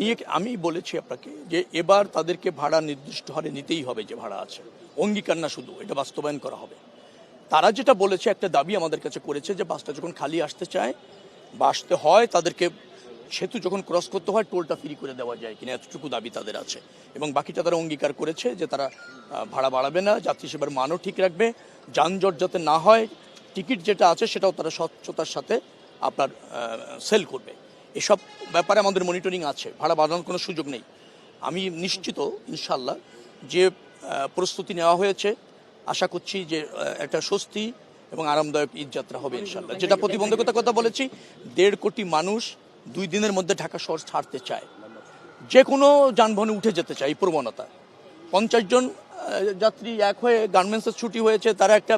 নিয়ে আমি বলেছি আপনাকে যে এবার তাদেরকে ভাড়া নির্দিষ্ট হারে নিতেই হবে, যে ভাড়া আছে অঙ্গীকার না, শুধু এটা বাস্তবায়ন করা হবে। তারা যেটা বলেছে, একটা দাবি আমাদের কাছে করেছে যে বাসটা যখন খালি আসতে চায় বা আসতে হয়, তাদেরকে সেতু যখন ক্রস করতে হয় টোলটা ফ্রি করে দেওয়া যায় কিনা, এতটুকু দাবি তাদের আছে। এবং বাকিটা তারা অঙ্গীকার করেছে যে তারা ভাড়া বাড়াবে না, যাত্রী সেবার মানও ঠিক রাখবে, যানজট যাতে না হয়, টিকিট যেটা আছে সেটাও তারা স্বচ্ছতার সাথে আপনার সেল করবে। এসব ব্যাপারে আমাদের মনিটরিং আছে, ভাড়া বাড়ানোর কোনো সুযোগ নেই। আমি নিশ্চিত ইনশাল্লাহ যে প্রস্তুতি নেওয়া হয়েছে, আশা করছি যে একটা স্বস্তি এবং আরামদায়ক ঈদ যাত্রা হবে ইনশাল্লাহ। যেটা প্রতিবন্ধকতার কথা বলেছি, 1.5 কোটি মানুষ 2 দিনের মধ্যে ঢাকা শহর ছাড়তে চায়, যে কোনো যানবাহনে উঠে যেতে চায়। এই প্রবণতা 50 জন যাত্রী এক হয়ে গার্মেন্টসের ছুটি হয়েছে, তারা একটা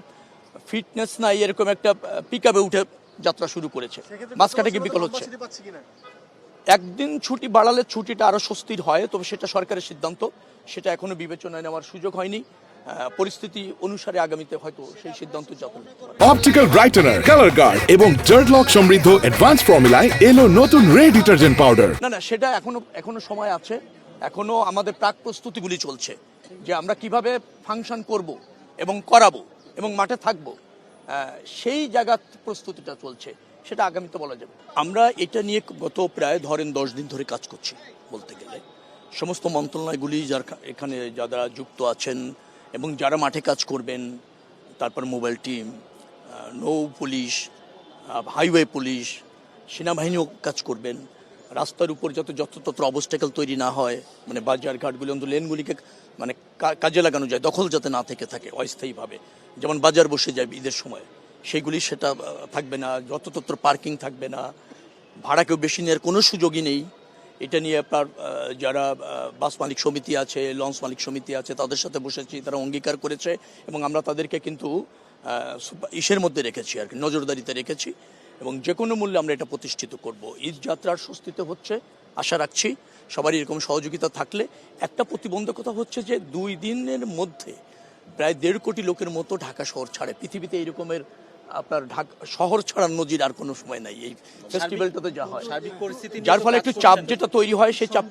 ফিটনেস নাই এরকম একটা পিকআপে উঠে যাত্রা শুরু করেছে, মাঝখানে কি বিকল হচ্ছে। একদিন ছুটি বাড়ালে ছুটিটা আরো স্বস্তির হয়, তবে সেটা সরকারের সিদ্ধান্ত, সেটা এখনো বিবেচনায় নেওয়ার সুযোগ হয়নি। পরিস্থিতি অনুসারে আগামীতে হয়তো সেই সিদ্ধান্ত যাবে। অপটিক্যাল ব্রাইটেনার, কালার গার্ড এবং ডার্ট লক সমৃদ্ধ অ্যাডভান্স ফর্মুলায় এলো নতুন রে ডিটারজেন্ট পাউডার। না, সেটা এখনো সময় আছে, এখনো আমাদের প্রাক প্রস্তুতিগুলি চলছে যে আমরা কিভাবে ফাংশন করব এবং করাবো এবং মাঠে থাকবো, সেই জায়গার প্রস্তুতিটা চলছে, সেটা আগামীতে বলা যাবে। আমরা এটা নিয়ে গত প্রায় 10 দিন ধরে কাজ করছি বলতে গেলে। সমস্ত মন্ত্রণালয়গুলি যার এখানে যারা যুক্ত আছেন এবং যারা মাঠে কাজ করবেন, তারপর মোবাইল টিম, নৌ পুলিশ, হাইওয়ে পুলিশ, সেনাবাহিনীও কাজ করবেন। রাস্তার উপর যাতে যত্রতত্র অবস্টেকেল তৈরি না হয়, মানে বাজার ঘাটগুলি অন্তত লেনগুলিকে মানে কাজে লাগানো যায়, দখল যাতে না থেকে থাকে অস্থায়ীভাবে, যেমন বাজার বসে যায় ঈদের সময়, সেইগুলি সেটা থাকবে না। যত্রতত্র পার্কিং থাকবে না, ভাড়া কেউ বেশি নেওয়ার কোনো সুযোগই নেই। এটা নিয়ে আপনার যারা বাস মালিক সমিতি আছে, লঞ্চ মালিক সমিতি আছে, তাদের সাথে বসেছি, তারা অঙ্গীকার করেছে এবং আমরা তাদেরকে কিন্তু ইসের মধ্যে রেখেছি আর কি, নজরদারিতে রেখেছি এবং যে কোনো মূল্যে আমরা এটা প্রতিষ্ঠিত করব। ঈদ যাত্রার স্বস্তিতে হচ্ছে, আশা রাখছি সবারই এরকম সহযোগিতা থাকলে। একটা প্রতিবন্ধকতা হচ্ছে যে 2 দিনের মধ্যে প্রায় 1.5 কোটি লোকের মতো ঢাকা শহর ছাড়ে। পৃথিবীতে এইরকমের আপনার ঢাকা শহর ছাড়ার নজির আর কোনো সময় নাই এই ফেস্টিভ্যালটাতে যা হয়, যার ফলে একটু চাপ যেটা তৈরি হয়, সেই চাপ